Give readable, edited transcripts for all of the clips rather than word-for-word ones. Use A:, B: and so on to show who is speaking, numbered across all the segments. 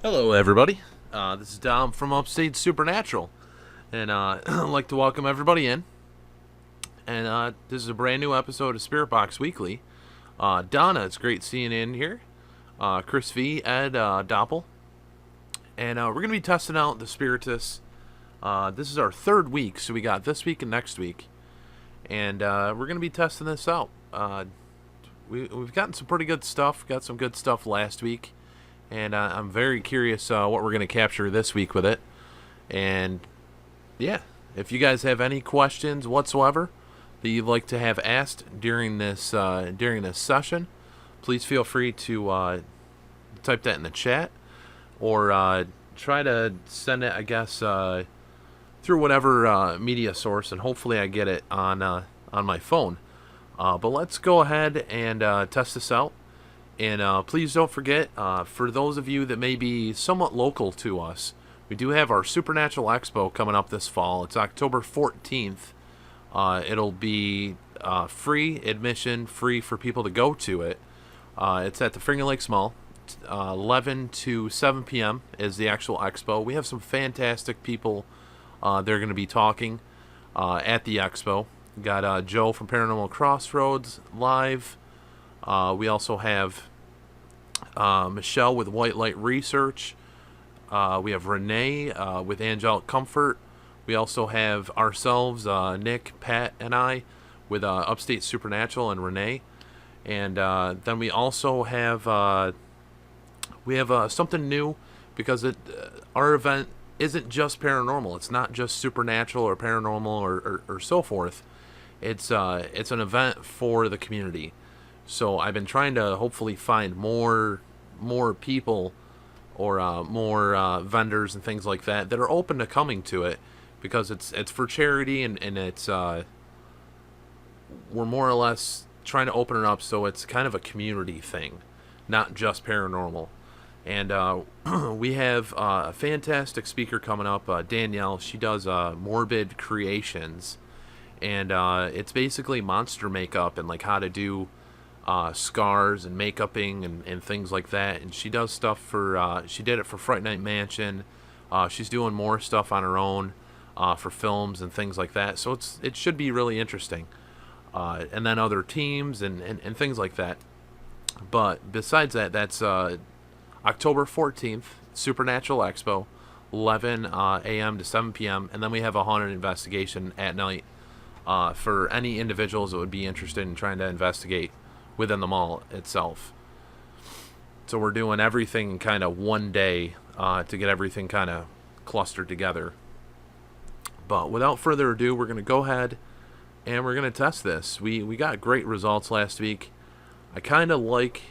A: Hello, everybody. This is Dom from Upstate Supernatural, and I'd like to welcome everybody in. And this is a brand new episode of Spirit Box Weekly. Donna, it's great seeing you in here. Chris V, Ed, Doppel, and we're going to be testing out the Spiritus. This is our third week, so we got this week and next week, and we're going to be testing this out. We've gotten some pretty good stuff. Got some good stuff last week. And I'm very curious what we're going to capture this week with it. And yeah, if you guys have any questions whatsoever that you'd like to have asked during this session, please feel free to type that in the chat, or try to send it, I guess, through whatever media source, and hopefully I get it on my phone. But let's go ahead and test this out. And please don't forget, for those of you that may be somewhat local to us, we do have our Supernatural Expo coming up this fall. It's October 14th. It'll be free admission, free for people to go to it. It's at the Finger Lakes Mall. 11 to 7 p.m. is the actual expo. We have some fantastic people they're going to be talking at the expo. We got Joe from Paranormal Crossroads live. We also have Michelle with White Light Research. We have Renee with Angelic Comfort. We also have ourselves, Nick, Pat, and I with Upstate Supernatural and Renee. And then we also have something new, because our event isn't just paranormal. It's not just supernatural or paranormal or so forth. It's an event for the community. So I've been trying to hopefully find more people, or more vendors and things like that are open to coming to it, because it's for charity, and it's we're more or less trying to open it up so it's kind of a community thing, not just paranormal. And we have a fantastic speaker coming up, Danielle. She does Morbid Creations, and it's basically monster makeup and like how to do scars and makeuping and things like that. And she does stuff for she did it for Fright Night Mansion. She's doing more stuff on her own for films and things like that, so it should be really interesting. And then other teams and things like that. But besides that, that's October 14th, Supernatural Expo, 11 a.m. to 7 p.m. And then we have a haunted investigation at night for any individuals that would be interested in trying to investigate within the mall itself. So we're doing everything in kind of one day to get everything kind of clustered together. But without further ado, we're going to go ahead and we're going to test this. We got great results last week. I kind of like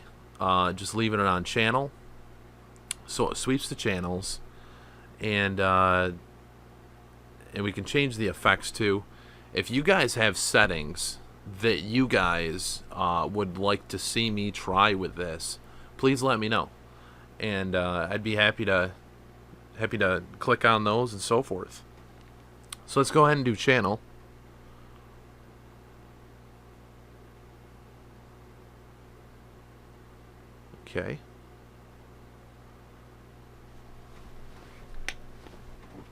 A: just leaving it on channel, so it sweeps the channels, and we can change the effects too. If you guys have settings that you guys would like to see me try with this, please let me know, and I'd be happy to click on those and so forth. So let's go ahead and do channel. Okay.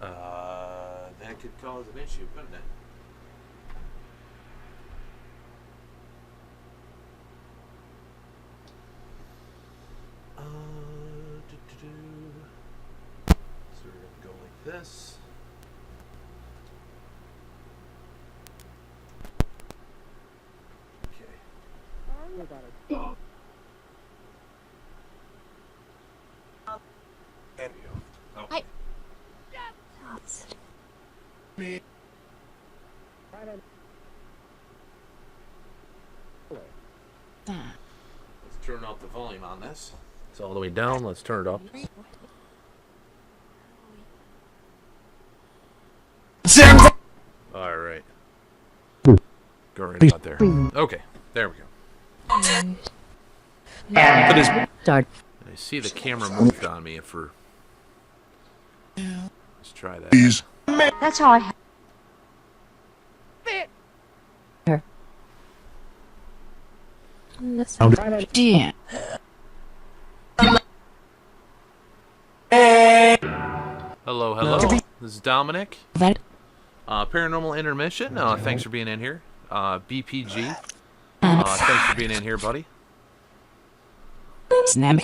A: That could cause an issue, couldn't it? So we're going to go like this. Okay. There we go. Oh. Hi. Me. Let's turn up the volume on this. It's all the way down. Let's turn it up. All right. Go right about there. Okay. There we go. That is. I see the camera moved on me. If we're. Let's try that.
B: That's all I have.
C: Dear.
A: Hello, hello. This is Dominic. Paranormal Intermission. Thanks for being in here. BPG. Thanks for being in here, buddy. And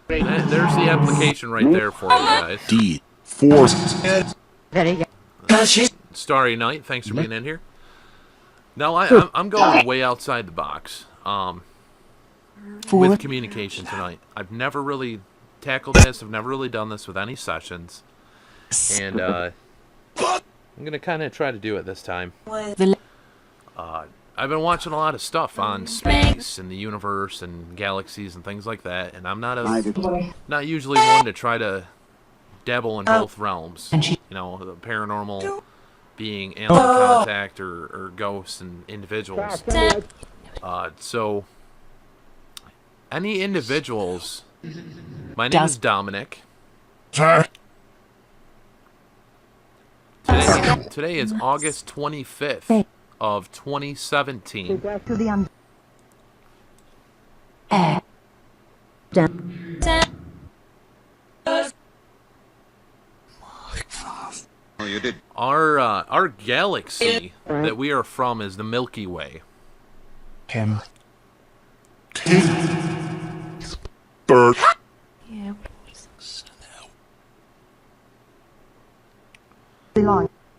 A: there's the application right there for you guys. Starry Night. Thanks for being in here. Now I'm going way outside the box. With communication tonight. I've never really tackled this. I've never really done this with any sessions. And I'm going to kind of try to do it this time. I've been watching a lot of stuff on space and the universe and galaxies and things like that. And I'm not usually one to try to dabble in both realms. You know, the paranormal being alien contact or ghosts and individuals. So... any individuals, my name is Dominic. Today is August 25th of 2017. Our galaxy that we are from is the Milky Way.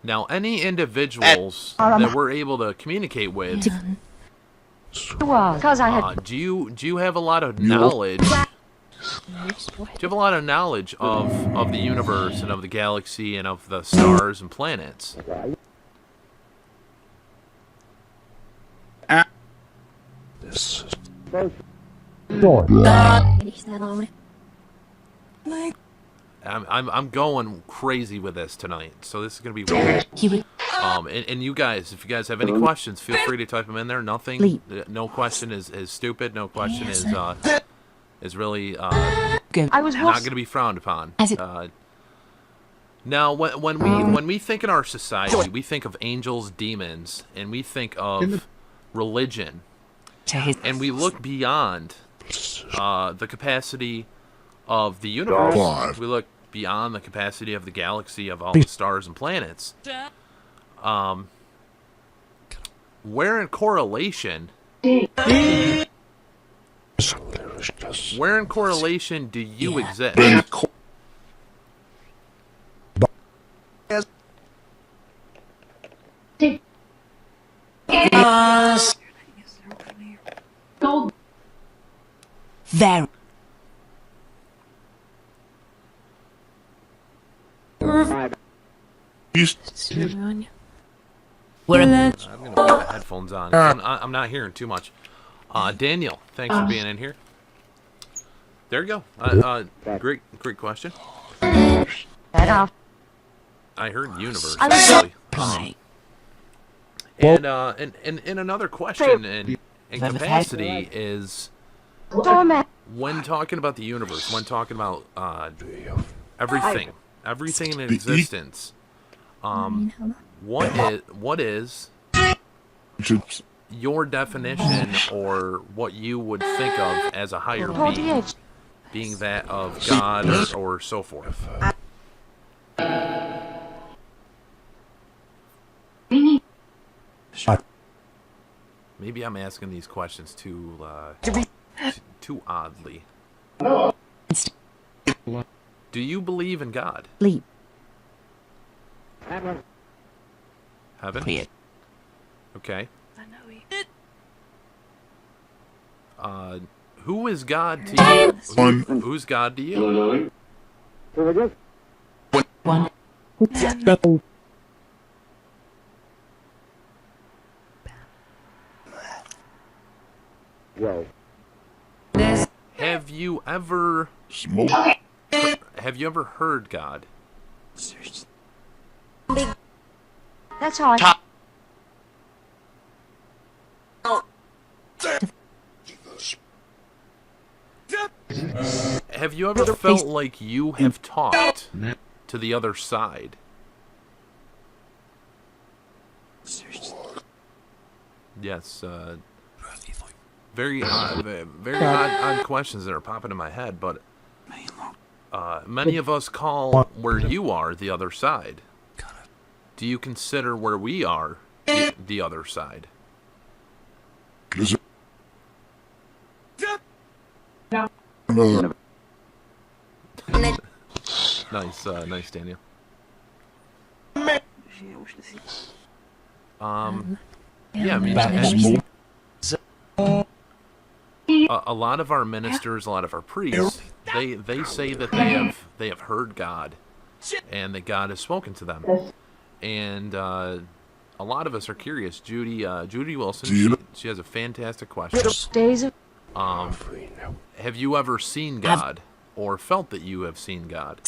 A: Now, any individuals that we're able to communicate with, do you have a lot of knowledge? Do you have a lot of knowledge of the universe and of the galaxy and of the stars and planets? I'm going crazy with this tonight, so this is gonna be weird. And you guys, if you guys have any questions, feel free to type them in there. No question is stupid. No question is really not gonna be frowned upon. Now, when we think in our society, we think of angels, demons, and we think of religion, and we look beyond the capacity of the universe. We look beyond the capacity of the galaxy, of all the stars and planets. Where in correlation do you exist?
B: Very.
A: I'm gonna put my headphones on. I'm not hearing too much. Daniel, thanks for being in here. There you go. Great question. I heard universe actually. And another question and capacity is when talking about the universe, when talking about everything in existence. What is your definition or what you would think of as a higher being that of God or so forth? Maybe I'm asking these questions too oddly. Do you believe in God? Heaven? Okay. Who is God to you? Who's God to you? Have you ever heard God?
B: That's all.
A: Have you ever felt like you have talked to the other side? Yes, very odd questions that are popping in my head, but Many of us call where you are the other side. Do you consider where we are the other side? Nice, Daniel. Yeah, I mean, a lot of our ministers, a lot of our priests, they say that they have heard God, and that God has spoken to them, and a lot of us are curious. Judy Wilson, she has a fantastic question. Have you ever seen God, or felt that you have seen God?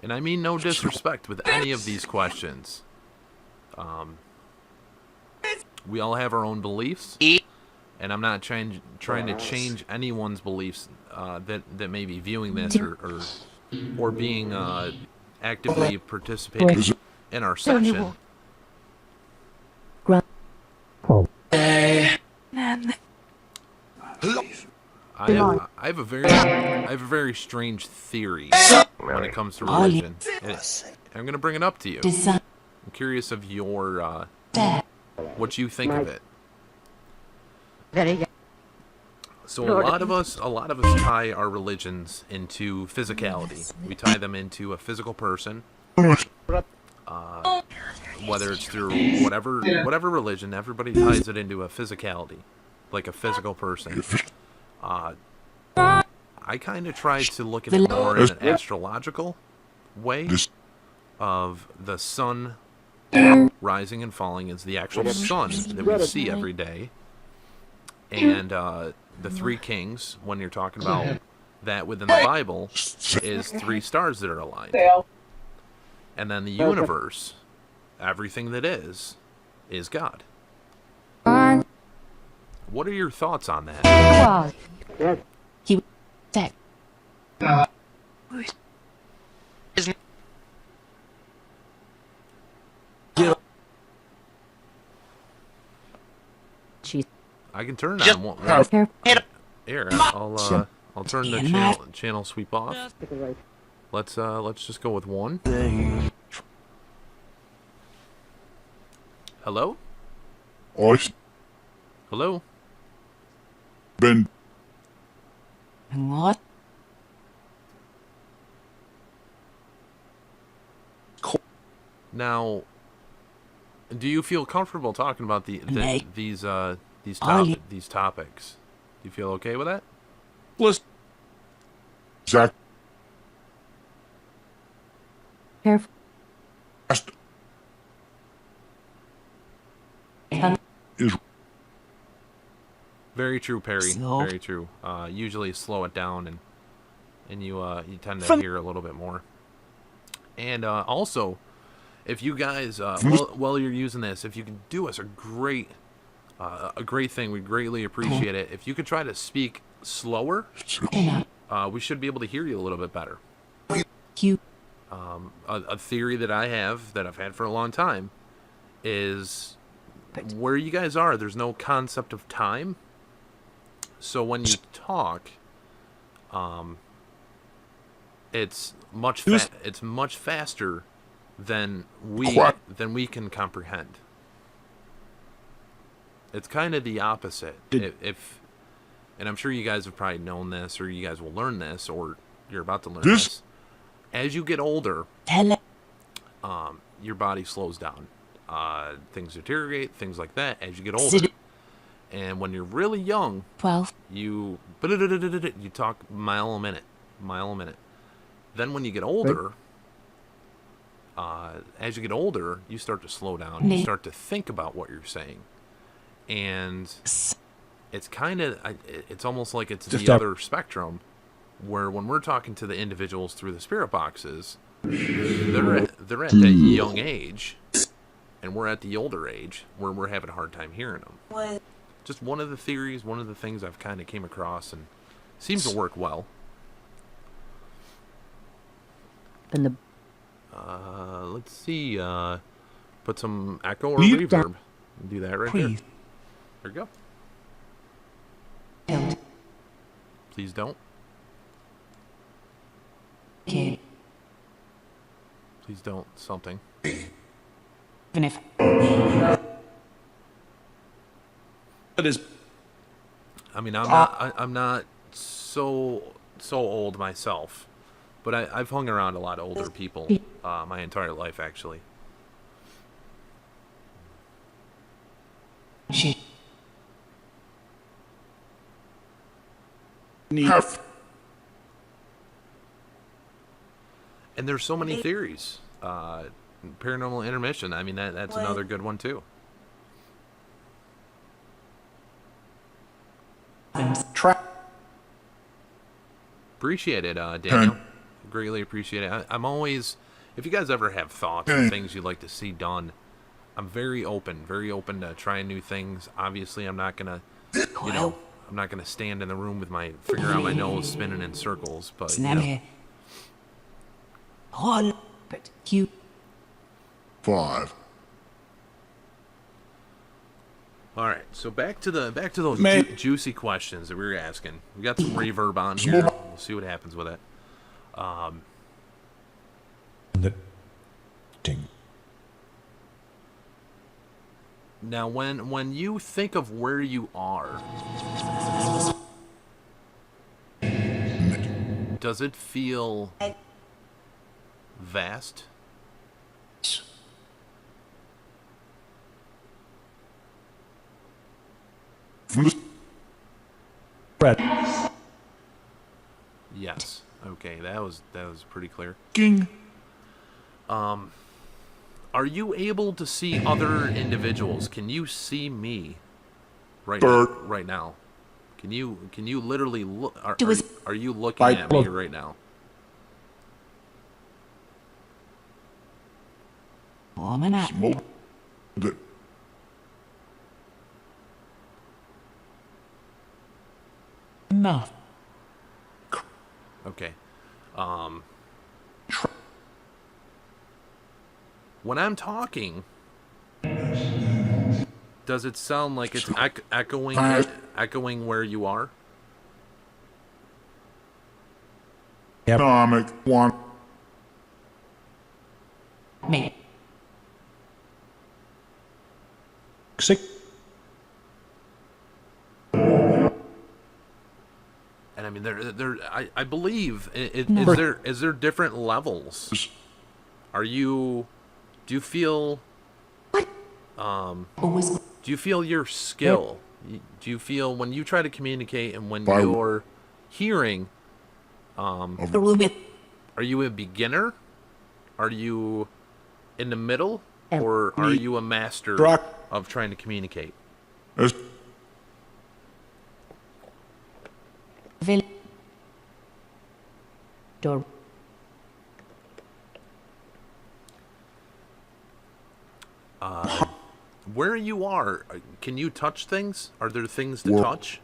A: And I mean no disrespect with any of these questions. We all have our own beliefs, and I'm not trying to change anyone's beliefs that may be viewing this or being actively participating in our session. I have a very strange theory when it comes to religion. I'm going to bring it up to you. I'm curious of your what you think of it.
B: Very good.
A: So a lot of us tie our religions into physicality. We tie them into a physical person. Whether it's through whatever religion, everybody ties it into a physicality, like a physical person. I kind of try to look at it more in an astrological way of the sun rising and falling is the actual sun that we see every day. And the three kings, when you're talking about that within the Bible, is three stars that are aligned. And then the universe, everything that is God. What are your thoughts on that? I can turn on one. Here, I'll turn the channel sweep off. Let's just go with one. Hello? Hello?
C: Ben.
B: What?
A: Now, do you feel comfortable talking about these topics? Do you feel okay with that?
C: Listen. Zach.
B: Careful.
C: Is
A: very true, Perry.
B: Slow.
A: Very true. Usually slow it down, and you tend to hear a little bit more. And also, if you guys while you're using this, if you can do us a great thing, we'd greatly appreciate it. If you could try to speak slower, we should be able to hear you a little bit better. A theory that I have, that I've had for a long time, is where you guys are, there's no concept of time. So when you talk, it's much faster than we can comprehend. It's kind of the opposite. And I'm sure you guys have probably known this, or you guys will learn this, or you're about to learn this. As you get older, your body slows down. Things deteriorate, things like that, as you get older. And when you're really young,
B: 12.
A: you talk mile a minute. Then when you get older, as you get older, you start to slow down. You start to think about what you're saying. And it's kind of, it's almost like it's the other spectrum, where when we're talking to the individuals through the spirit boxes, they're at that young age, and we're at the older age where we're having a hard time hearing them.
B: What?
A: Just one of the theories, one of the things I've kind of came across, and seems to work well.
B: And the
A: Let's see, put some echo or reverb. Do that right there. There we go. Please don't.
D: Okay.
A: Please don't. Something.
D: Even if
E: It is.
A: I mean, I'm not so old myself, but I've hung around a lot of older people my entire life, actually.
D: she
C: Have
A: And there's so many theories. Paranormal intermission. I mean, that's another good one too. Appreciate it, Daniel. Greatly appreciate it. I'm always, if you guys ever have thoughts or things you'd like to see done, I'm very open to trying new things. Obviously, I'm not gonna, I'm not gonna stand in the room with my finger on my nose spinning in circles. But you know,
D: all but you
C: 5.
A: all right. So back to those
E: Man.
A: juicy questions that we were asking. We got some reverb on here. We'll see what happens with it.
E: The ding.
A: Now, when you think of where you are, does it feel vast?
C: From the
E: Brad.
A: Yes. Okay, that was pretty clear.
C: king.
A: Are you able to see other individuals? Can you see me right now? Can you literally look? Are you looking at me right now?
C: Smoke. The
E: No.
A: Okay. When I'm talking, does it sound like it's echoing where you are?
C: economic one.
D: me.
E: Sick.
A: And I mean, I believe
D: No.
A: is there different levels? Do you feel
D: Always
A: do you feel your skill? Do you feel when you try to communicate and when
C: By-
A: you're hearing,
D: the room with
A: are you a beginner? Are you in the middle? Or are you a master
E: Rock.
A: of trying to communicate?
C: As
D: Vill. Door.
A: Where you are, can you touch things? Are there things to
C: Wha-
A: touch?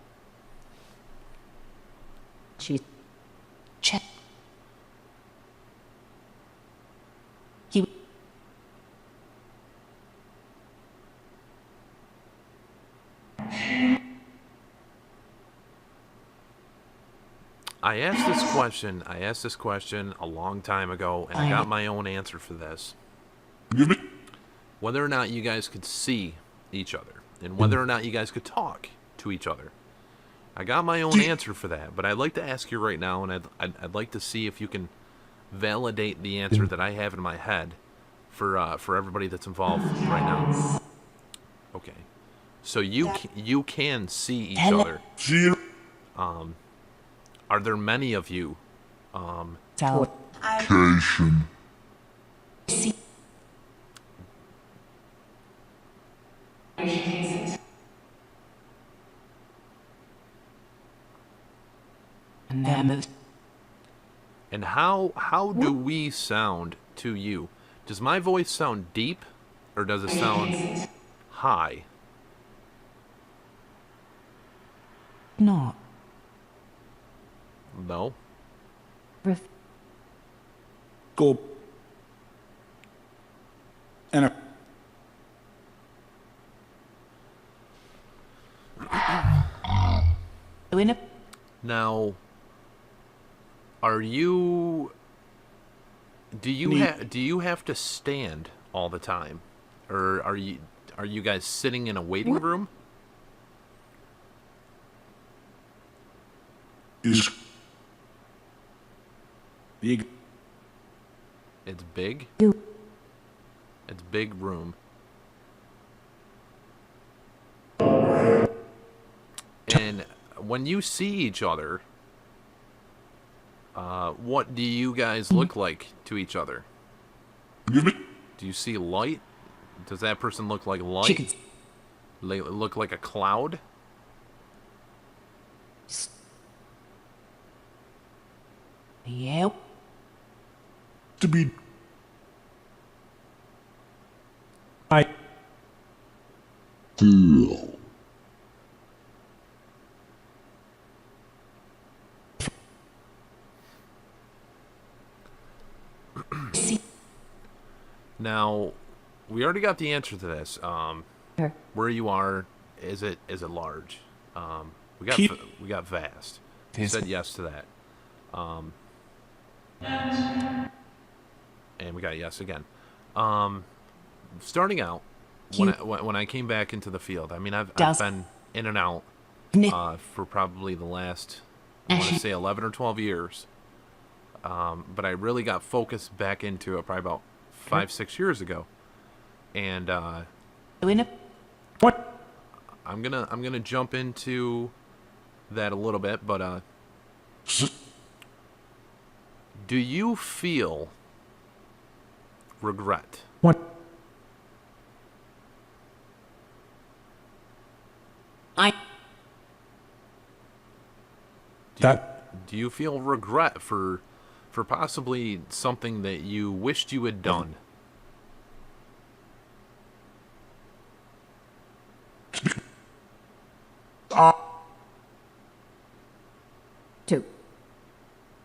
D: She. Check. He.
A: I asked this question a long time ago, and I got my own answer for this.
C: give me
A: Whether or not you guys could see each other, and whether or not you guys could talk to each other. I got my own answer for that, but I'd like to ask you right now, and I'd like to see if you can validate the answer that I have in my head for everybody that's involved right now. Okay, so you can see each other.
C: zero.
A: Are there many of you?
D: Tell.
C: Cation.
D: See. And then moved.
A: And how do we sound to you? Does my voice sound deep, or does it sound high?
D: No.
A: No.
B: Ref-
E: Go. And a
D: in a
A: Now, are you? Do you have to stand all the time, or are you guys sitting in a waiting room?
C: Is
E: You
A: It's big.
B: You.
A: It's big room. And when you see each other, what do you guys look like to each other?
C: Excuse me?
A: Do you see light? Does that person look like light?
D: chickens.
A: Look like a cloud?
D: Yep.
C: To be
E: I
C: feel.
D: See.
A: Now, we already got the answer to this.
B: Sure.
A: Where you are, is it large? We got
E: Keep-
A: we got vast. You
D: Yes.
A: said yes to that. And we got yes again. Starting out, when I came back into the field, I mean, I've been in and out
D: Nick.
A: for probably the last, I want to say 11 or 12 years. But I really got focused back into it probably about 5-6 years ago. And
D: In a
E: what?
A: I'm gonna jump into that a little bit, but do you feel regret?
E: What?
D: I
E: That
A: Do you feel regret for possibly something that you wished you had done?
B: Two.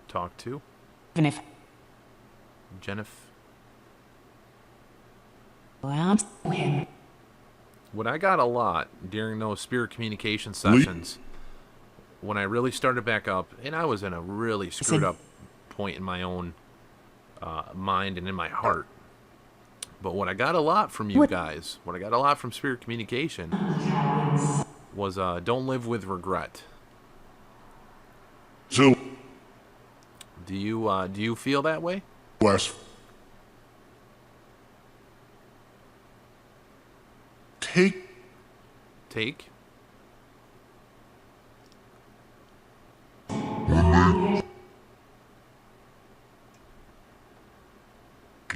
A: Talk to
D: even if
A: Jennifer.
D: well, him.
A: What I got a lot during those spirit communication sessions, when I really started back up, and I was in a really screwed up point in my own mind and in my heart. But what I got a lot from you guys, what I got a lot from spirit communication, was don't live with regret.
C: So
A: Do you feel that way?
C: less. Take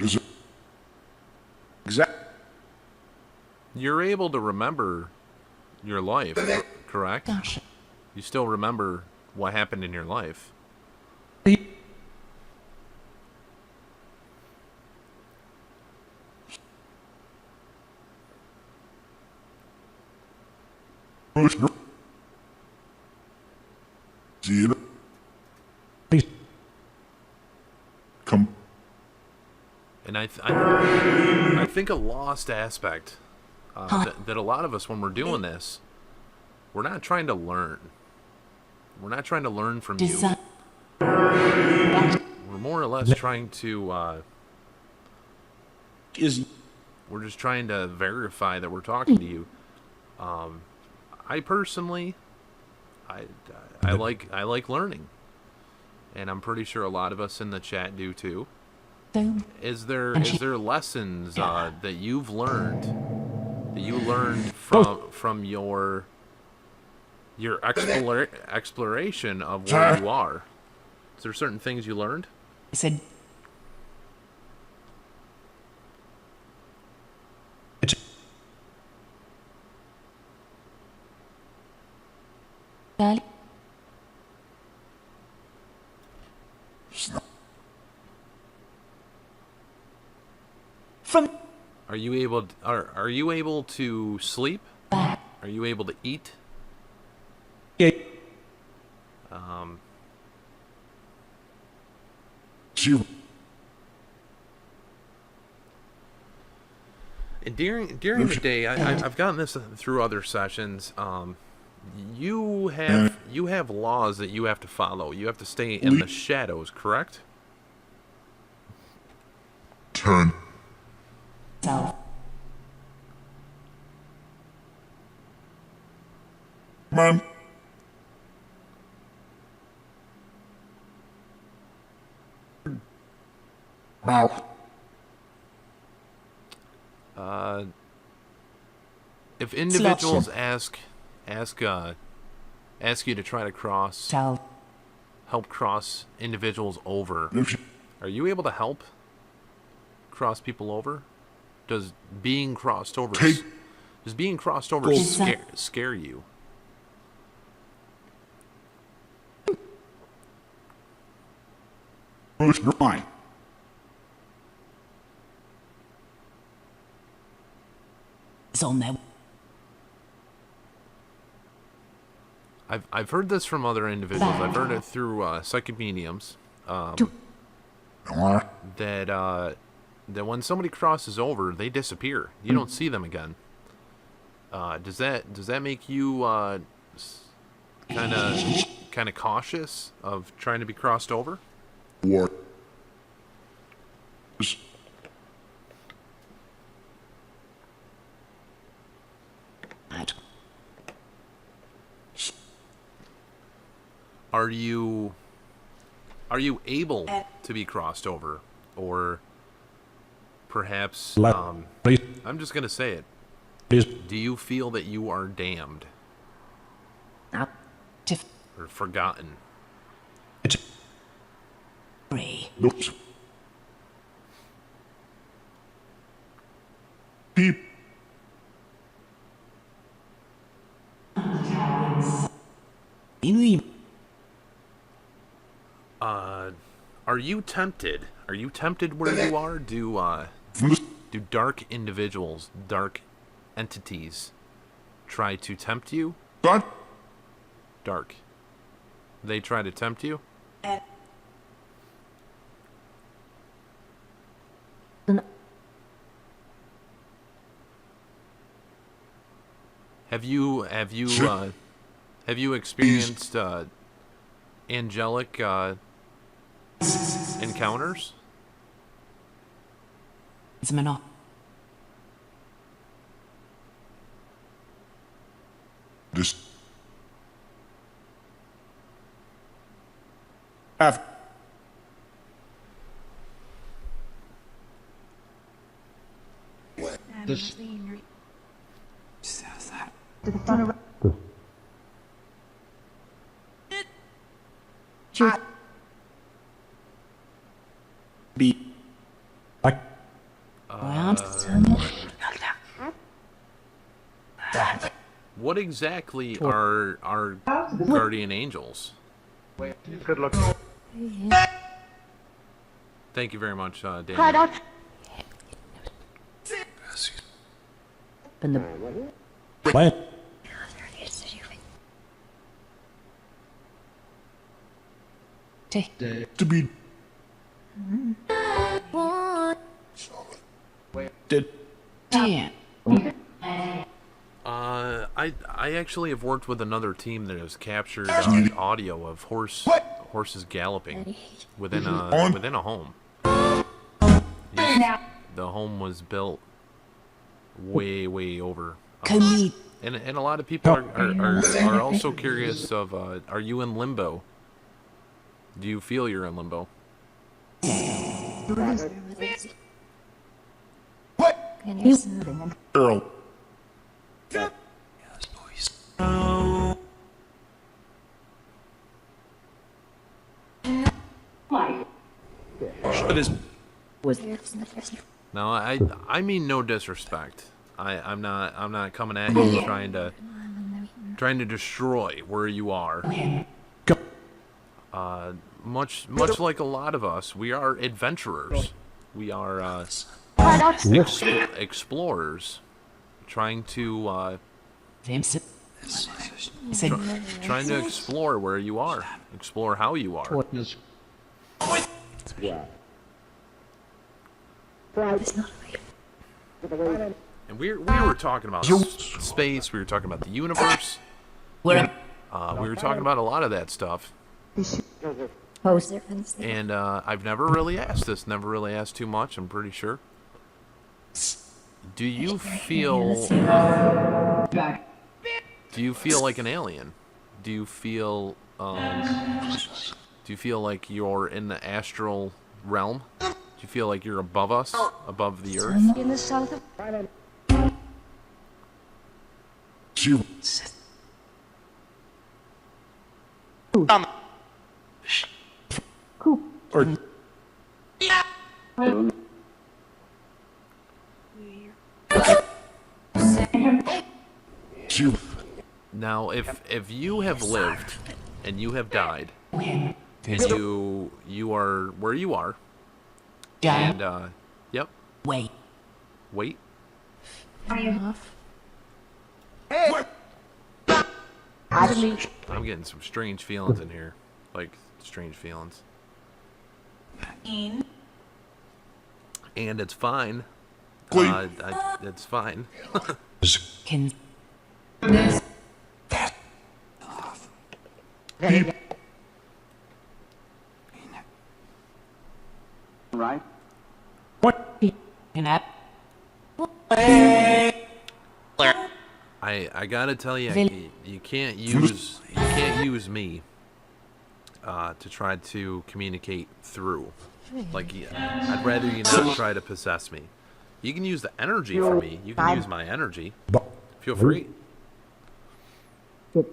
C: is it
E: exact.
A: You're able to remember your life, correct?
D: Gosh.
A: You still remember what happened in your life.
C: See it?
E: Please.
C: Come.
A: And I think a lost aspect that a lot of us, when we're doing this, we're not trying to learn. We're not trying to learn from you.
D: Design.
A: We're more or less trying to.
E: Is
A: We're just trying to verify that we're talking to you. I personally, I like learning, and I'm pretty sure a lot of us in the chat do too.
D: So
A: Is there lessons that you've learned from your exploration of where you are? Is there certain things you learned?
D: I said
E: it's
D: Dali. From
A: Are you able to sleep?
D: back.
A: Are you able to eat?
E: yeah.
C: See
A: And during the day, I've gotten this through other sessions. you have laws that you have to follow. You have to stay in the shadows, correct?
C: 10,
D: Self.
C: 9, now,
A: If individuals ask you to try to cross,
D: Self.
A: help cross individuals over,
C: if you
A: are you able to help cross people over? Does being crossed over
C: Take-
A: scare you?
C: lose your mind.
D: It's on there.
A: I've heard this from other individuals. I've heard it through psychic mediums.
C: Now,
A: That when somebody crosses over, they disappear. You don't see them again. Does that make you kind of cautious of trying to be crossed over?
C: what is
D: Bad.
A: Are you able to be crossed over, or perhaps
E: Please.
A: I'm just gonna say it.
E: Please.
A: Do you feel that you are damned
D: To
A: or forgotten?
E: It's
D: free.
C: those people
D: You
A: Are you tempted? Are you tempted where you are?
C: from this
A: Do dark individuals, dark entities, try to tempt you?
C: side,
A: Dark. They try to tempt you? Have you experienced angelic encounters?
D: It's a
C: this
E: F. This.
B: Choose.
E: B. I.
A: What exactly are guardian angels?
E: Good luck.
A: Thank you very much, Daniel.
B: Open the
E: Plan.
C: to be
E: Did.
D: Dear.
A: I actually have worked with another team that has captured audio of horses galloping within a home. The home was built way over.
D: Commit.
A: And a lot of people are also curious of are you in limbo? Do you feel you're in limbo?
C: Earl.
E: It is.
B: was
A: Now I mean no disrespect. I'm not coming at you trying to destroy where you are.
E: Go.
A: Much like a lot of us, we are adventurers. We are explorers, trying to trying to explore where you are, explore how you are. And we were talking about space. We were talking about the universe.
D: We're
A: We were talking about a lot of that stuff,
B: Host.
A: and I've never really asked this. Never really asked too much. I'm pretty sure. Do you feel? Do you feel like an alien? Do you feel? Do you feel like you're in the astral realm? Do you feel like you're above us, above the earth?
F: In the south of
C: She
E: Or
C: she
A: Now, if you have lived and you have died, you are where you are, and yep.
D: Wait.
A: Wait. I'm getting some strange feelings in here, like strange feelings, and it's fine. It's fine.
D: Can
E: right? What?
D: can I?
A: I gotta tell you, you can't use me to try to communicate through. Like, I'd rather you not try to possess me. You can use the energy for me. You can use my energy. Feel free.
D: Wait.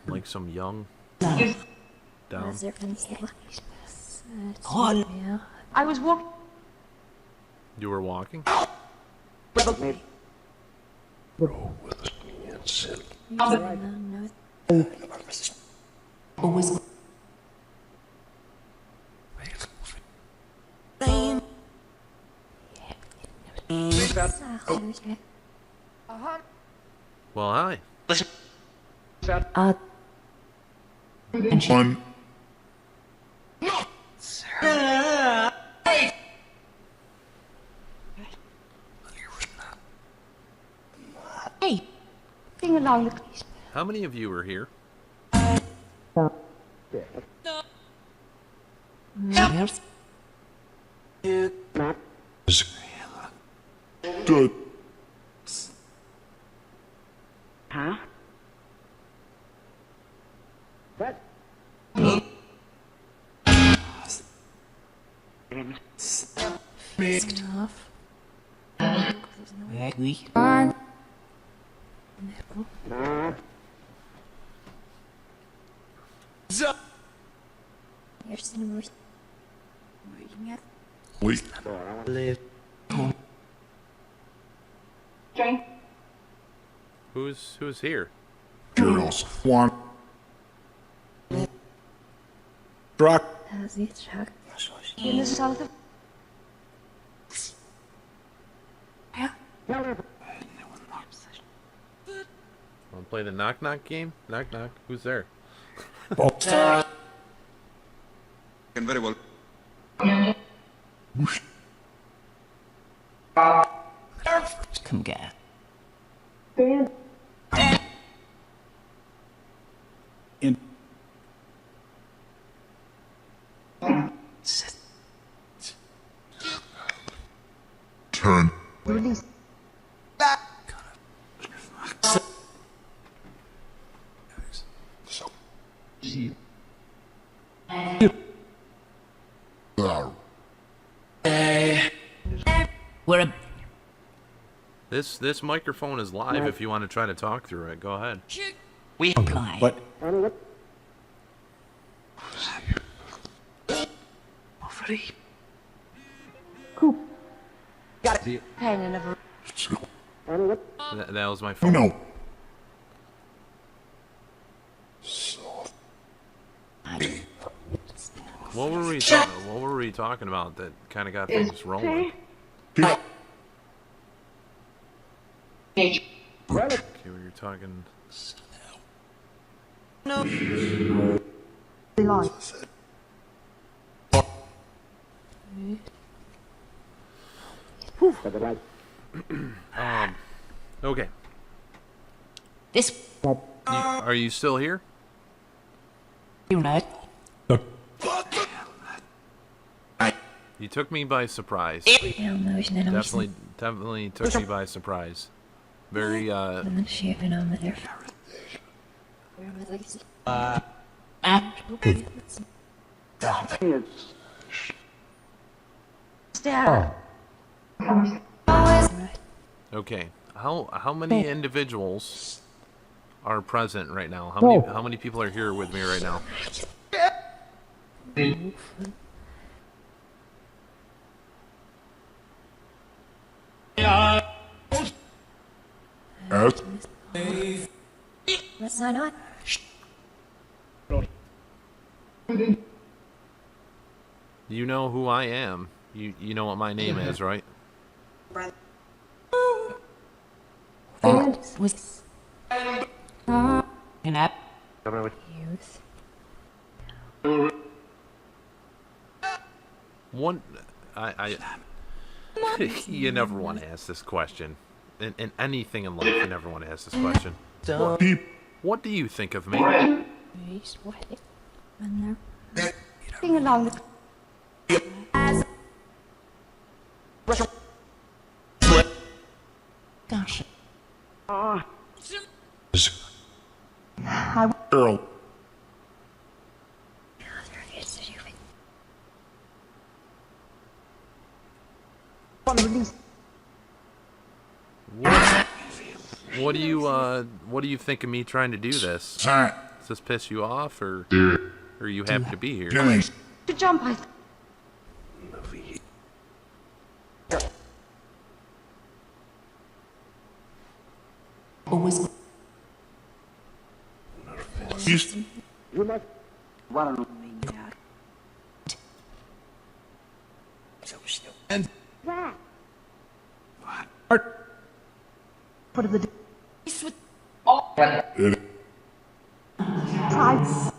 A: Like some young down.
D: Hold.
F: I was walking.
A: You were walking.
D: Always.
A: Well, hi.
D: And she.
C: one
D: Hey.
F: Sing along the
A: How many of you are here?
D: Yes.
C: good
D: We.
C: wait
A: Who's here?
C: girls one
E: Rock.
F: in the south of
A: Want to play the knock knock game? Knock knock. Who's there?
G: Can very well.
D: Come get.
E: In.
C: turn
D: We're a.
A: This microphone is live. If you want to try to talk through it, go ahead.
D: We.
E: But
F: hanging of
A: That was my phone.
C: no
A: What were we talking about that kind of got things rolling? Okay, we were talking. Okay.
D: This.
A: Are you still here?
D: You right.
A: You took me by surprise. Definitely took me by surprise. Very,
F: Stare.
A: okay. How many individuals are present right now? How many people are here with me right now?
C: S,
B: Let's sign on.
A: You know who I am. You know what my name is, right?
B: Was
D: And I.
B: youth.
A: One, I you never want to ask this question. In anything in life, you never want to ask this question.
C: Peep,
A: What do you think of me?
F: Sing along the
D: Gosh.
C: Earl,
A: What do you think of me trying to do this?
C: Sign,
A: Does this piss you off, or are you happy to be here?
C: Jennings,
F: to jump. I
D: Always.
C: East,
F: put the
C: it,
F: try.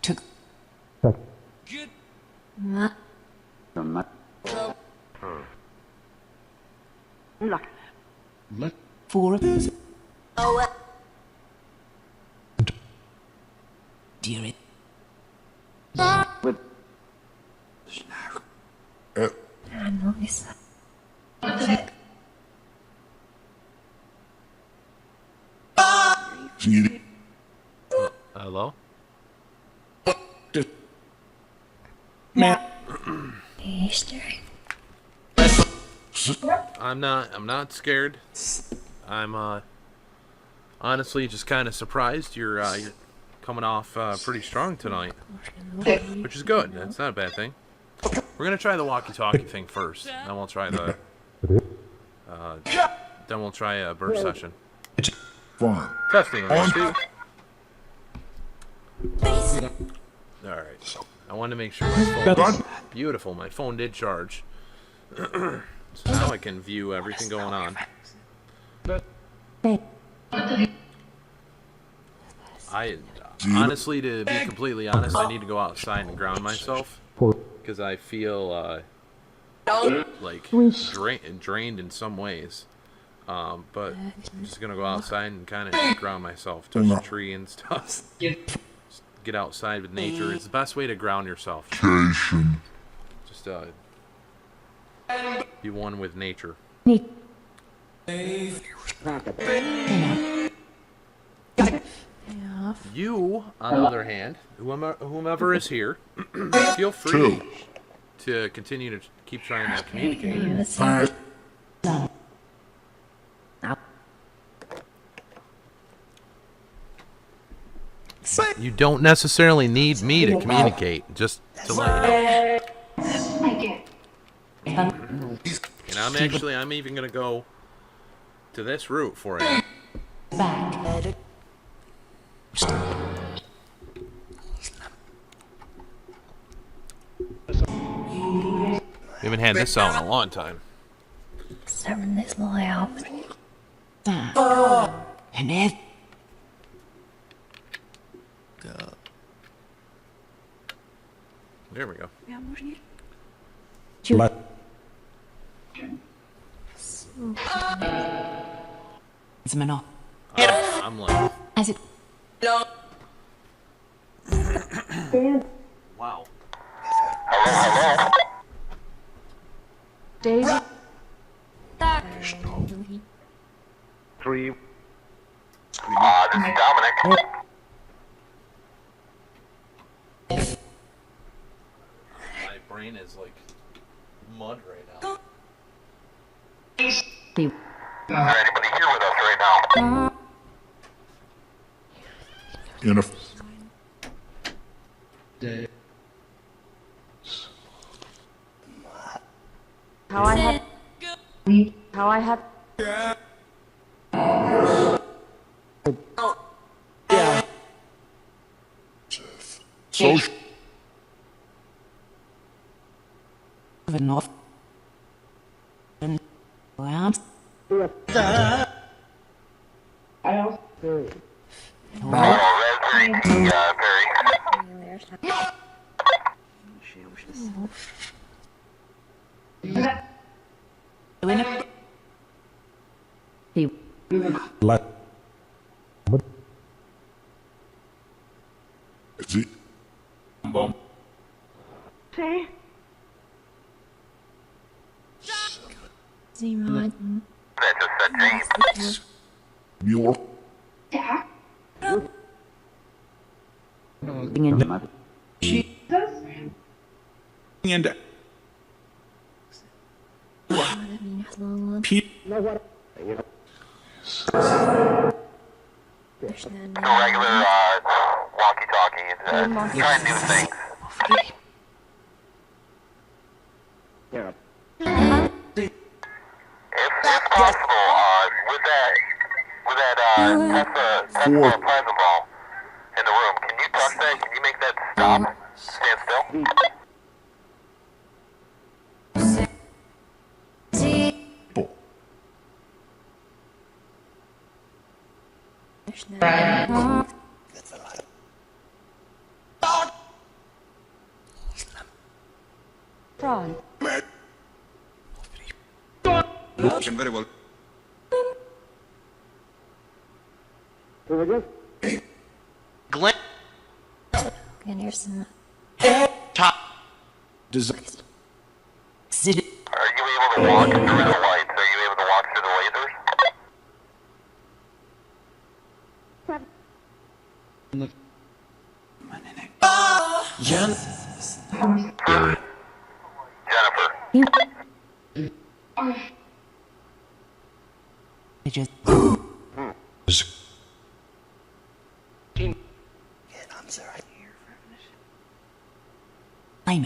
D: Took.
F: Look.
D: Four. Dear it.
C: see,
A: Hello? I'm not scared. I'm honestly just kind of surprised you're coming off pretty strong tonight, which is good. That's not a bad thing. We're gonna try the walkie-talkie thing first, then we'll try the then we'll try a burst session.
C: fine.
A: Testing. 1, 2. All right. I wanted to make sure my phone. Beautiful. My phone did charge. So now I can view everything going on. I honestly, to be completely honest, I need to go outside and ground myself because I feel like drained in some ways. But I'm just gonna go outside and kind of ground myself, touch a tree and stuff. Just get outside with nature. It's the best way to ground yourself.
C: Cation,
A: Just be one with nature. You, on the other hand, whomever is here, feel free to continue to keep trying to communicate.
C: fine.
A: You don't necessarily need me to communicate, just to let you know. And I'm even gonna go to this route for you. We haven't had this out in a long time.
B: Seven this little house.
D: And then.
A: There we go.
D: Zmano.
A: I'm like,
D: As it
A: wow.
F: Daisy.
G: Three. This is Dominic.
A: My brain is like mud right now.
G: Is there anybody here with us right now?
C: In a
F: How I had.
C: social
D: of a north and land. Doing it. He
C: is it
F: Say.
B: Zero.
G: That just said James.
C: Mueller
D: being in
E: and Pete.
G: Regular walkie-talkies. Trying new things. If possible, with that Tesla plasma ball in the room, can you touch that? Can you make that stop? Stand still?
F: Fraud.
G: Can very well.
A: Glenn.
B: And here's some.
E: Design.
D: city.
G: Are you able to walk through the lights? Are you able to walk through the lasers? Jennifer.
D: They just timing.
F: I.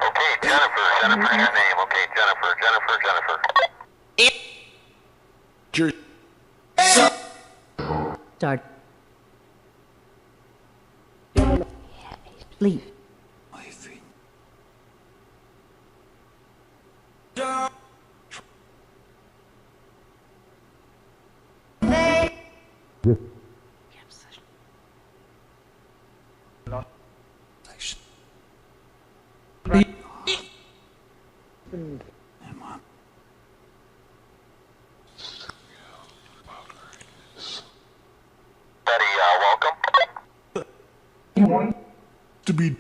G: Okay, Jennifer. Jennifer, your name. Okay, Jennifer.
D: Start. Leave.
G: Betty, welcome.
C: to be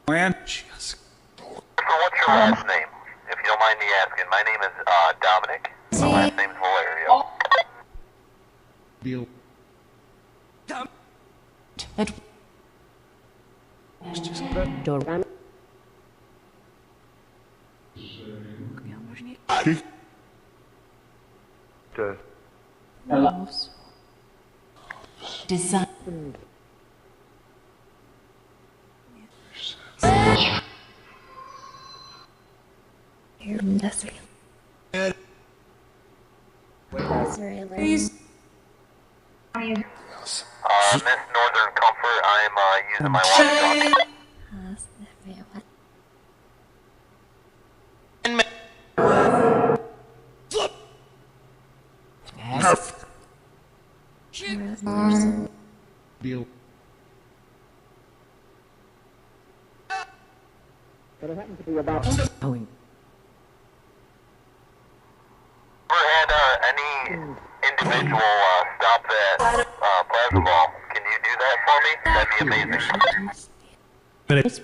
E: Plan.
G: So what's your last name? If you don't mind me asking. My name is Dominic. My last name is Valerio.
D: That door.
C: kick
D: Design.
B: Industrial. Industrial.
G: Miss Northern Comfort, I'm using my walkie-talkie.
C: Deal.
G: Ever had any individual stop that plasma ball? Can you do that for me? That'd be amazing.
D: And if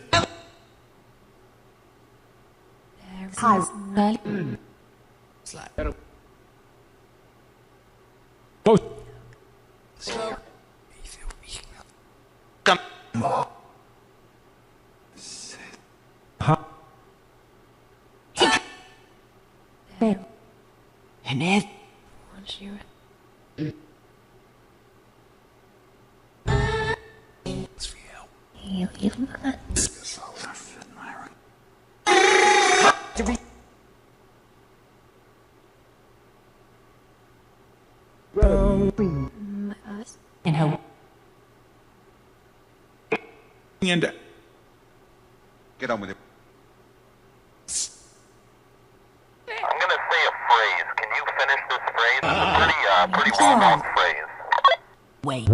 D: in her
E: And get on with it.
G: I'm gonna say a phrase. Can you finish this phrase? It's a pretty well-known phrase.
D: way.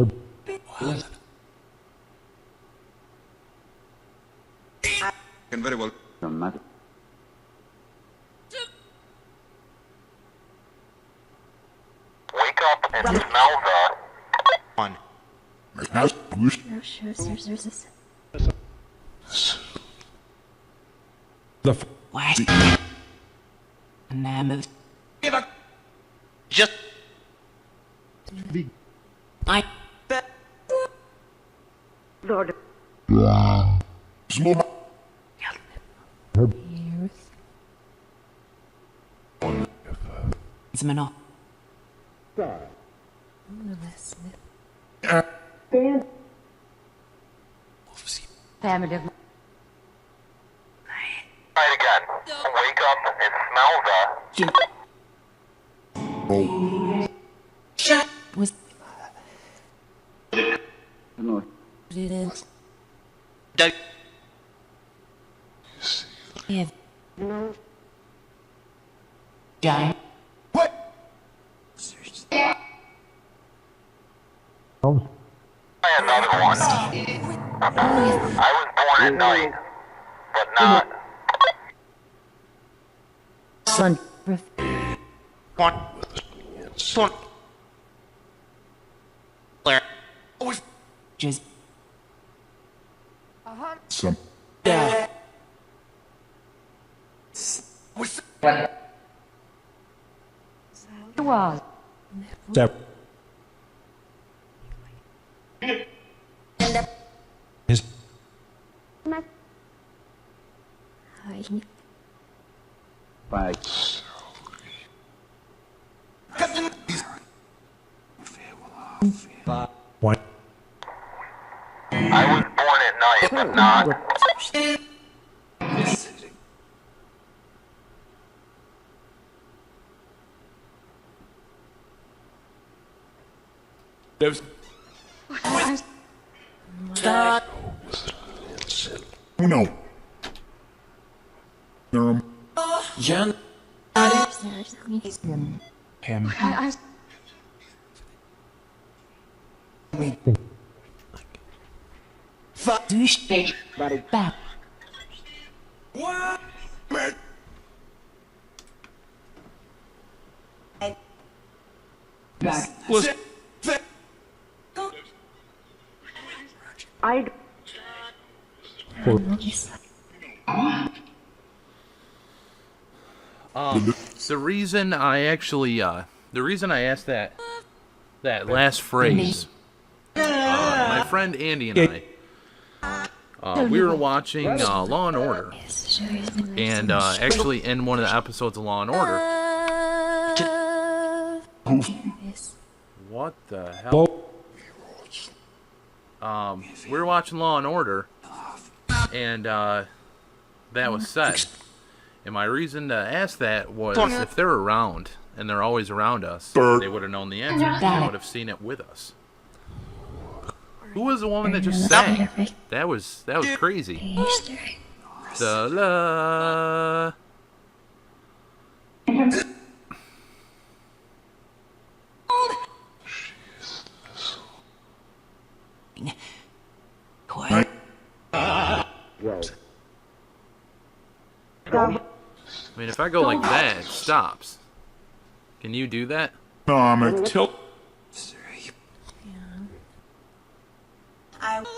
E: Can very well.
G: Wake up and smell the... One.
C: Nice boost.
D: What? And I moved.
G: Just...
D: I
F: Lord.
C: Slow.
D: it's an
F: Affirmative.
G: Try it again. Wake up and smell the...
D: was it is. If John
G: Try another one. I was born at night, but not...
D: Sun
G: One. Son. Blair.
D: just
C: Some.
F: Was.
C: What?
G: I was born at night, but not...
C: No.
E: Jan. Him.
D: douche back.
E: Was
F: I.
A: The reason I actually, the reason I asked that last phrase, my friend Andy and I, we were watching Law and Order, and actually in one of the episodes of Law and Order, what the hell? We were watching Law and Order, and that was said. And my reason to ask that was if they're around, and they're always around us, they would have known the answer. They would have seen it with us. Who was the woman that just sang? That was crazy. Da-la.
D: Quiet.
A: I mean, if I go like that, it stops. Can you do that?
C: No, I'm a tilt.
A: I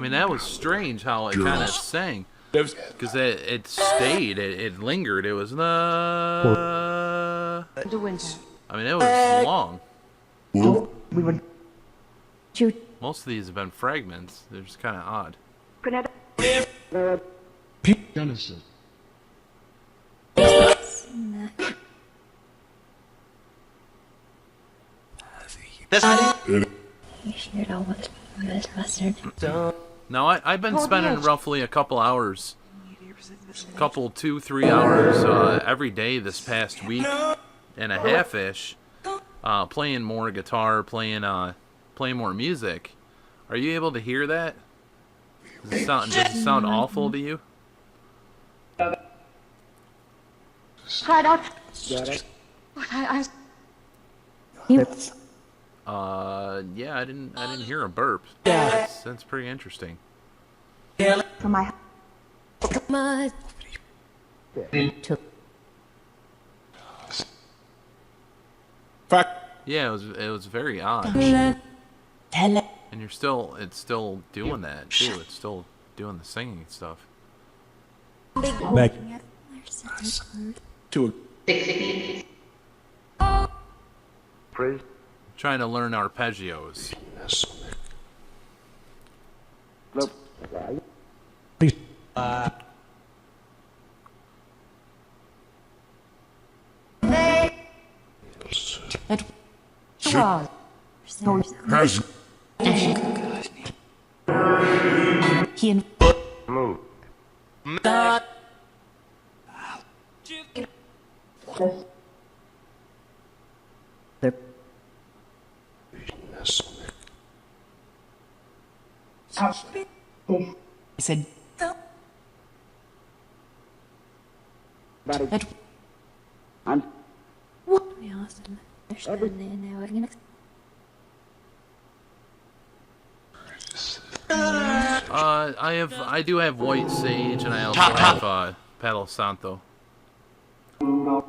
A: mean, that was strange how it kind of sang. Because it stayed, it lingered. It was
F: The winter.
A: I mean, it was long.
F: We would shoot.
A: Most of these have been fragments. They're just kind of odd.
E: Genesis.
B: You shared all with this mustard.
A: Now, I've been spending roughly a couple hours, 2-3 hours every day this past week and a half-ish, playing more guitar, playing more music. Are you able to hear that? Does it sound awful to you?
F: Cried out. What I
A: Yeah, I didn't hear a burp. That's pretty interesting.
F: for my
A: Yeah, it was very odd.
D: Tele.
A: And it's still doing that too. It's still doing the singing stuff.
E: Back to
A: Trying to learn arpeggios.
D: That
F: was.
C: Has
D: he and I said that
B: Awesome.
A: I do have White Sage, and I also have Palo Santo.
C: I'll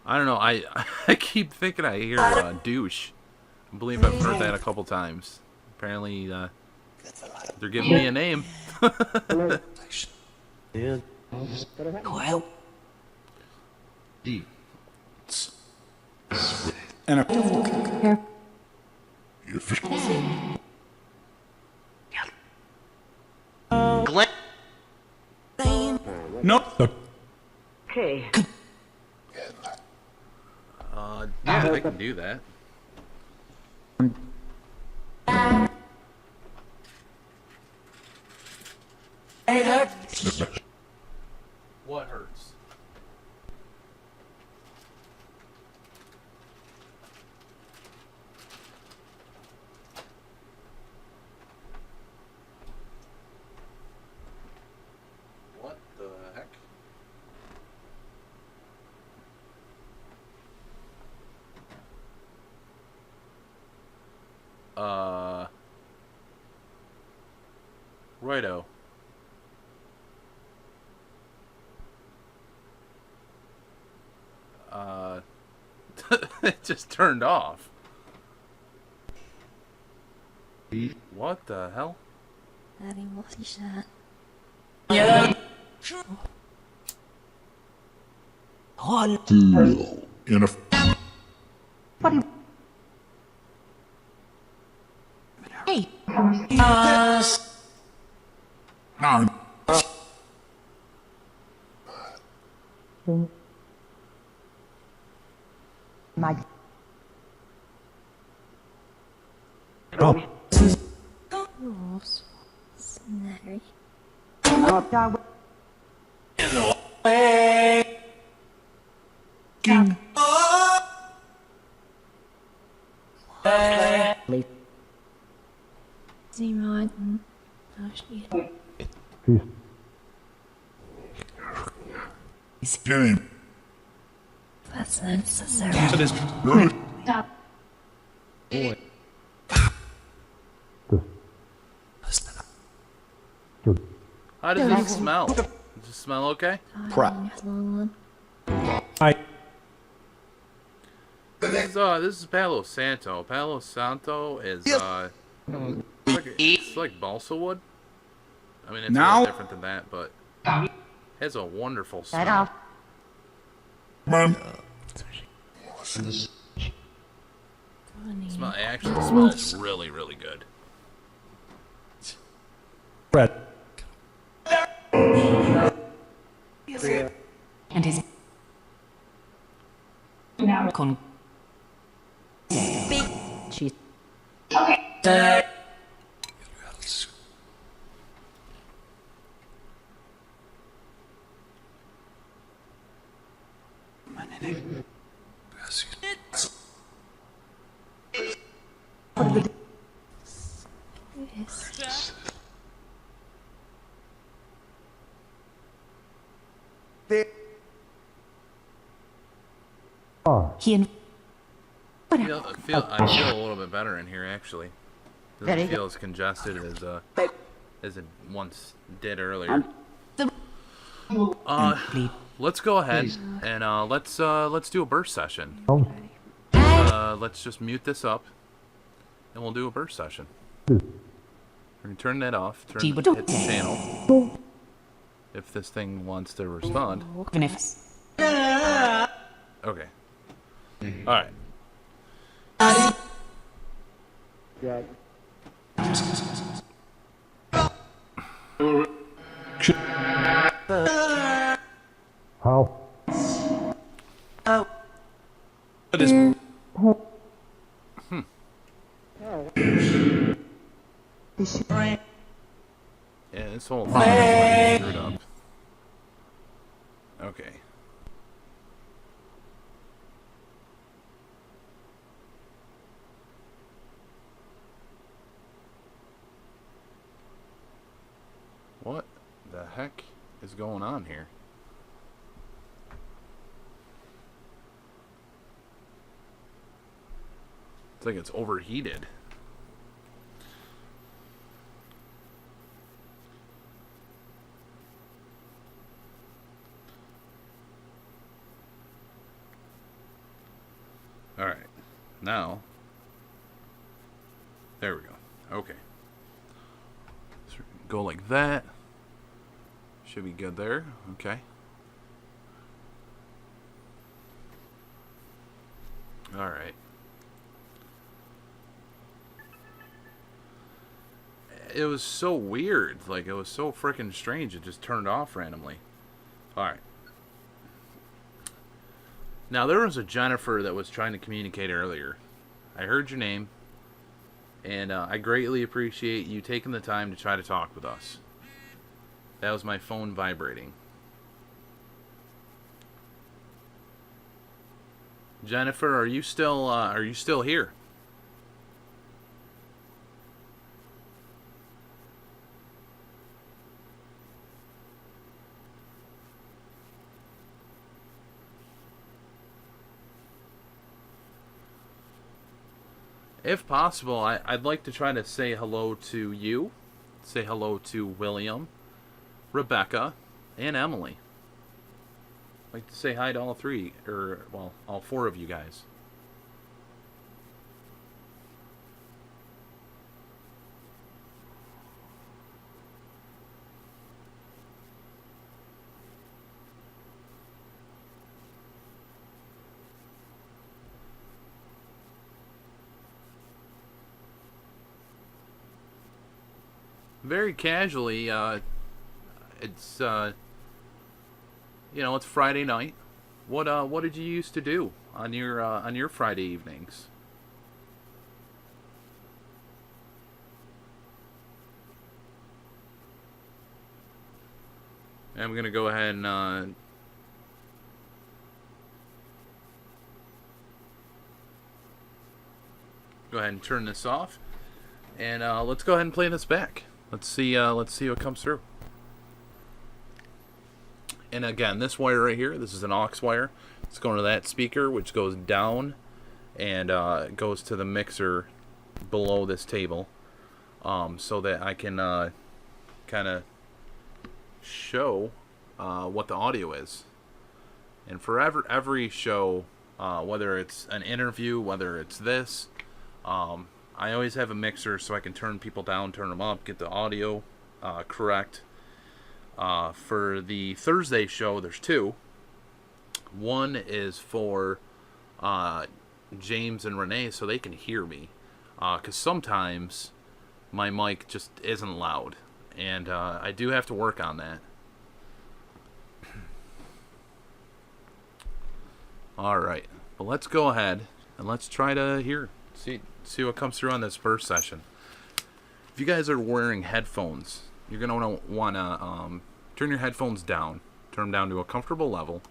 A: I don't know. I keep thinking I hear douche. I believe I've heard that a couple times. Apparently, they're giving me a name.
D: well
E: and a
C: you fish.
E: no.
F: Okay.
A: Yeah, I can do that. What hurts? What the heck? Righto. It just turned off. What the hell?
C: In a
D: Hey.
C: Nine.
F: My
B: Rules. Snary.
C: King.
B: Zero. Oh, shit.
C: Game.
B: That's necessary.
A: How does it smell? Does it smell okay?
E: Prep.
A: This is Palo Santo. Palo Santo is it's like balsa wood. I mean, it's a
E: Now-
A: little different than that, but it has a wonderful smell.
F: off.
C: Man.
A: It actually smells really, really good.
D: And his con she's
B: Yes.
D: he and
A: I feel a little bit better in here actually. Doesn't feel as congested as it once did earlier. Let's go ahead and let's do a burst session. Let's just mute this up, and we'll do a burst session. We're gonna turn that off. Hit the channel. If this thing wants to respond.
D: even if
A: Okay. All right. Yeah, this whole thing is screwed up. Okay. What the heck is going on here? It's like it's overheated. Alright, now, there we go. Okay. So go like that. Should be good there. Okay. Alright. It was so weird. Like, it was so freaking strange. It just turned off randomly. Alright. Now, there was a Jennifer that was trying to communicate earlier. I heard your name, and I greatly appreciate you taking the time to try to talk with us. That was my phone vibrating. Jennifer, are you still here? If possible, I'd like to try to say hello to you, say hello to William, Rebecca, and Emily. I'd like to say hi to all three, or, well, all four of you guys. very casually, it's you know, it's Friday night. What did you used to do on your Friday evenings? And I'm gonna go ahead and go ahead and turn this off, and let's go ahead and play this back. Let's see what comes through. And again, this wire right here, this is an aux wire. It's going to that speaker, which goes down and goes to the mixer below this table, so that I can kind of show what the audio is. And for every show, whether it's an interview, whether it's this, I always have a mixer so I can turn people down, turn them up, get the audio correct. For the Thursday show, there's two. One is for James and Renee so they can hear me, because sometimes my mic just isn't loud, and I do have to work on that. Alright, but let's go ahead and let's try to see what comes through on this first session. If you guys are wearing headphones, you're going to want to turn your headphones down. Turn them down to a comfortable level.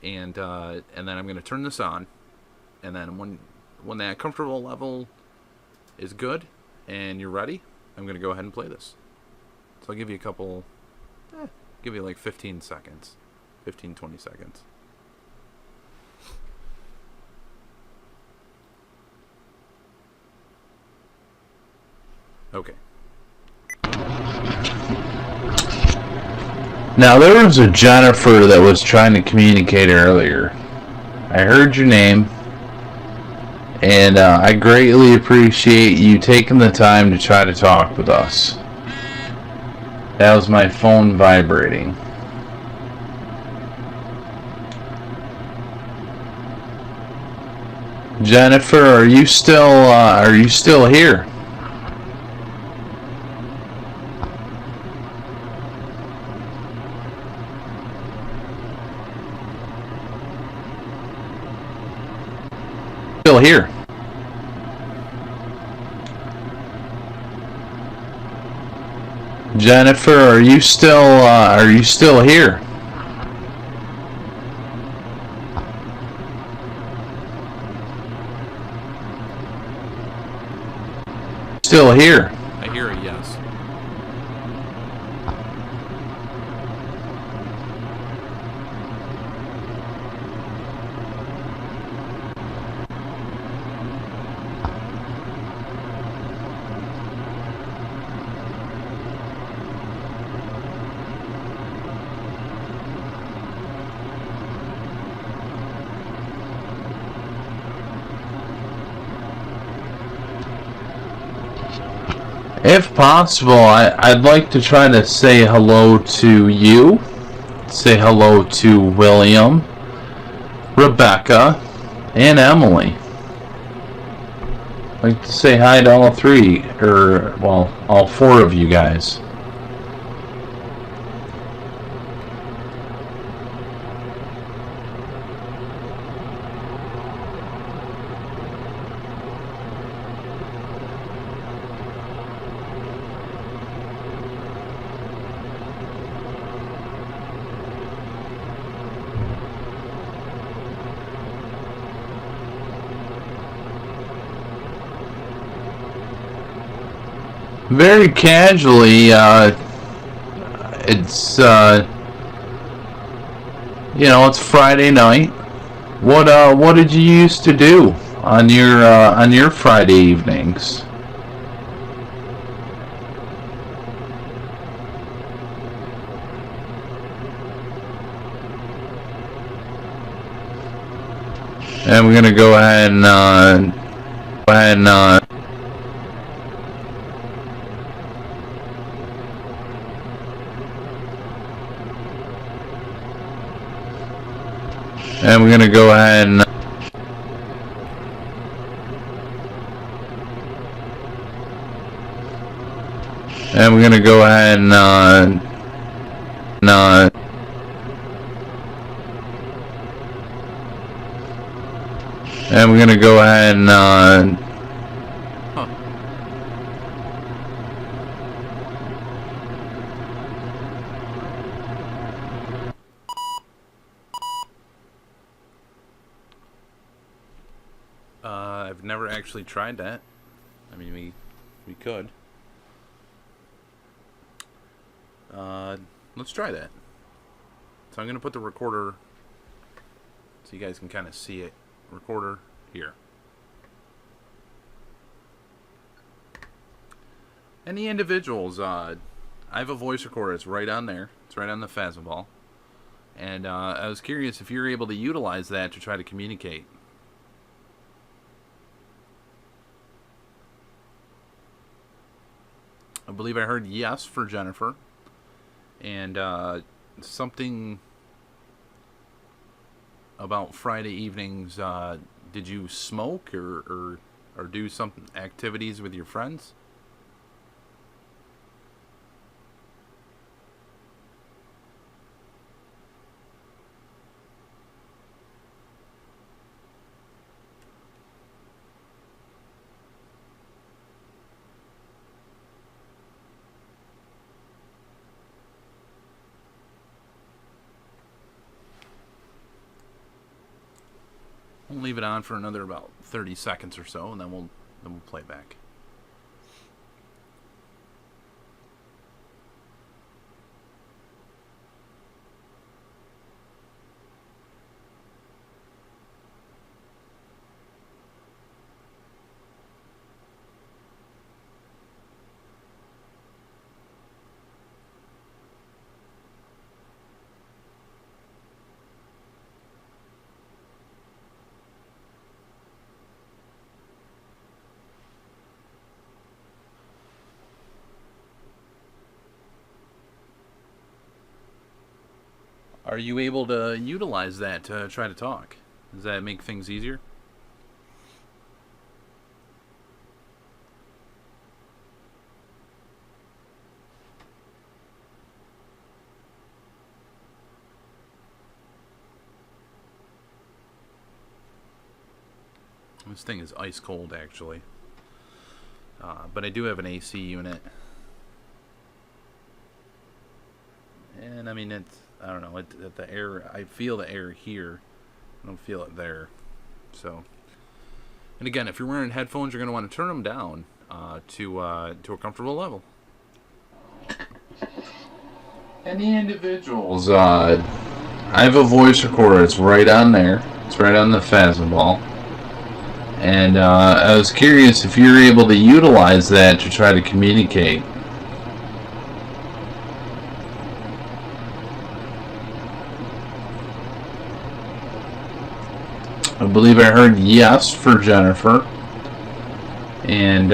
A: And then I'm going to turn this on. And then when that comfortable level is good and you're ready, I'm going to go ahead and play this. So I'll give you a couple, give you like 15 seconds. 15, 20 seconds. Okay.
H: Now, there was a Jennifer that was trying to communicate earlier. I heard your name, and I greatly appreciate you taking the time to try to talk with us. That was my phone vibrating. Jennifer, are you still here? Still here. Jennifer, are you still here? Still here.
A: I hear a yes.
H: If possible, I'd like to try to say hello to you. Say hello to William, Rebecca, and Emily. I'd like to say hi to all three, or, well, all four of you guys. Very casually, it's, you know, it's Friday night. What did you used to do on your Friday evenings? And we're gonna go ahead and And we're gonna go ahead and And we're gonna go ahead and and we're gonna go ahead and
A: I've never actually tried that. I mean, we could. Let's try that. So I'm gonna put the recorder so you guys can kind of see it. Recorder here. Any individuals, I have a voice recorder. It's right on there. It's right on the phasma ball. And I was curious if you're able to utilize that to try to communicate. I believe I heard yes for Jennifer. And something about Friday evenings. Did you smoke or do some activities with your friends? We'll leave it on for another about 30 seconds or so, and then we'll play back. Are you able to utilize that to try to talk? Does that make things easier? This thing is ice cold, actually. But I do have an AC unit. And I mean, it's, I don't know, the air, I feel the air here. I don't feel it there. So, and again, if you're wearing headphones, you're going to want to turn them down to a comfortable level.
H: Any individuals, I have a voice recorder. It's right on there. It's right on the phasma ball. And I was curious if you're able to utilize that to try to communicate. I believe I heard yes for Jennifer. And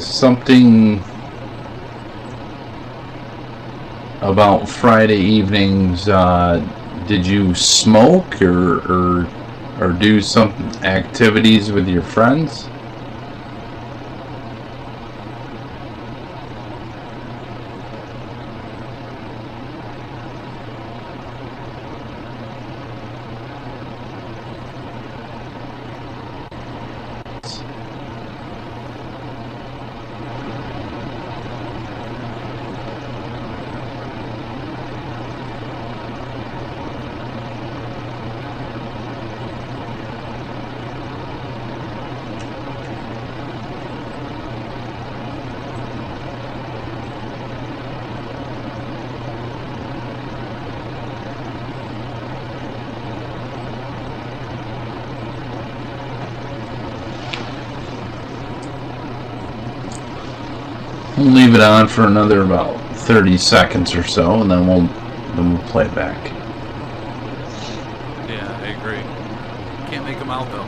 H: something about Friday evenings. Did you smoke or do some activities with your friends? We'll leave it on for another about 30 seconds or so, and then we'll play it back.
A: Yeah, I agree. Can't make them out though.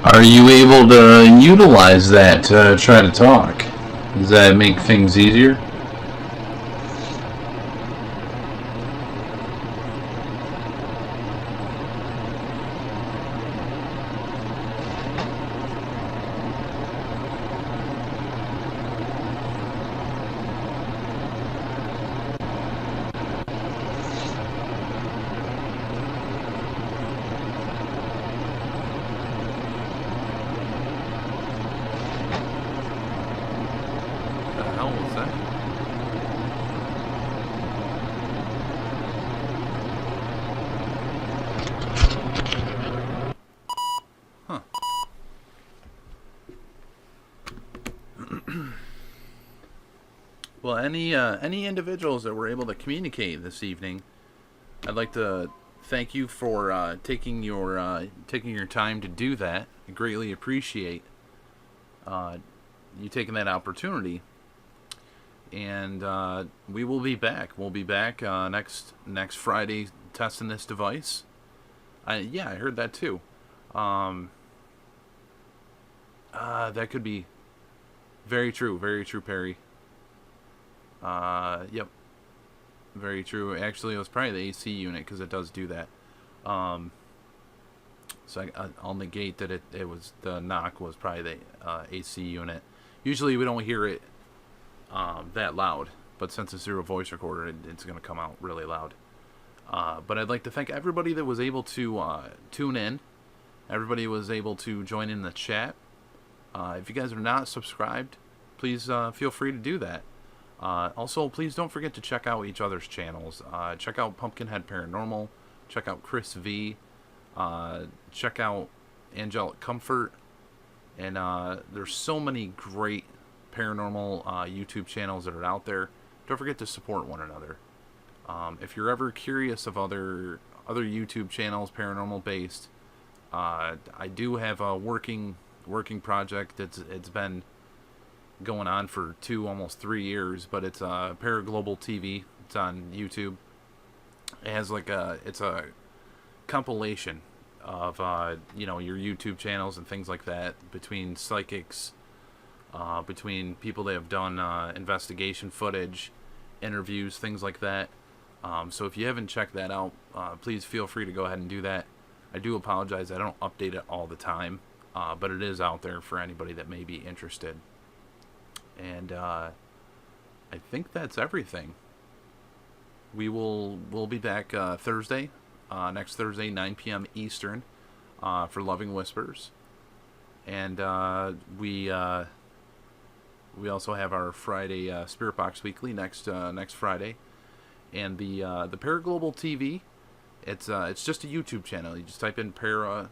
H: Are you able to utilize that to try to talk? Does that make things easier?
A: The hell was that? Huh. Well, any individuals that were able to communicate this evening, I'd like to thank you for taking your time to do that. I greatly appreciate you taking that opportunity. And we will be back. We'll be back next Friday testing this device. I heard that too. That could be very true, Perry. Yep, very true. Actually, it was probably the AC unit because it does do that. So I'll negate that it was the knock was probably the AC unit. Usually we don't hear it that loud, but since it's through a voice recorder, it's going to come out really loud. But I'd like to thank everybody that was able to tune in. Everybody was able to join in the chat. If you guys are not subscribed, please feel free to do that. Also, please don't forget to check out each other's channels. Check out Pumpkinhead Paranormal. Check out Chris V. Check out Angelic Comfort. And there's so many great paranormal YouTube channels that are out there. Don't forget to support one another. If you're ever curious of other YouTube channels, paranormal based, I do have a working project. It's been going on for almost 3 years, but it's Paraglobal TV. It's on YouTube. It has it's a compilation of your YouTube channels and things like that, between psychics, between people that have done investigation footage, interviews, things like that. So if you haven't checked that out, please feel free to go ahead and do that. I do apologize, I don't update it all the time, but it is out there for anybody that may be interested. And I think that's everything. We'll be back Thursday, next Thursday, 9 p.m. Eastern, for Loving Whispers. And we also have our Friday Spirit Box Weekly next Friday. And the Paraglobal TV, it's just a YouTube channel. You just type in Paragl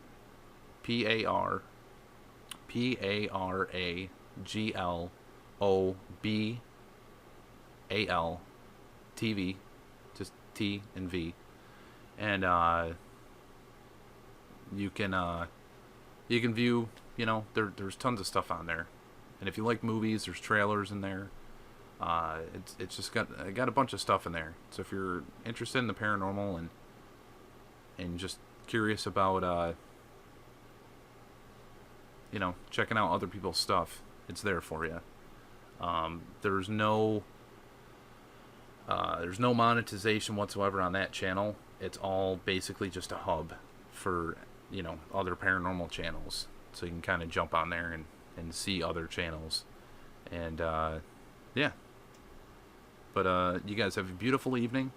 A: TV, just T and V, and you can view, there's tons of stuff on there, and if you like movies, there's trailers in there. It's just got a bunch of stuff in there. So if you're interested in the paranormal and just curious about checking out other people's stuff, it's there for you. There's no monetization whatsoever on that channel. It's all basically just a hub for other paranormal channels, so you can kind of jump on there and see other channels. And yeah, but you guys have a beautiful evening,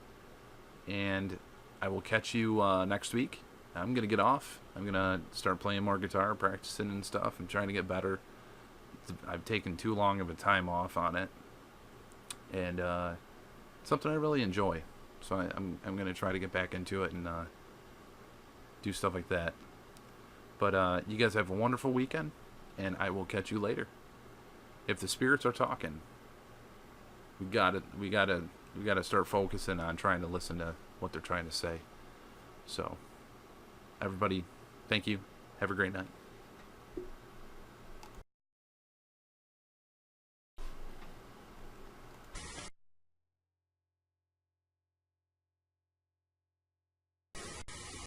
A: and I will catch you next week. I'm gonna get off. I'm gonna start playing more guitar, practicing and stuff. I'm trying to get better. I've taken too long of a time off on it, and it's something I really enjoy. So I'm gonna try to get back into it and do stuff like that. But you guys have a wonderful weekend, and I will catch you later. If the spirits are talking, we gotta start focusing on trying to listen to what they're trying to say. So, everybody, thank you. Have a great night.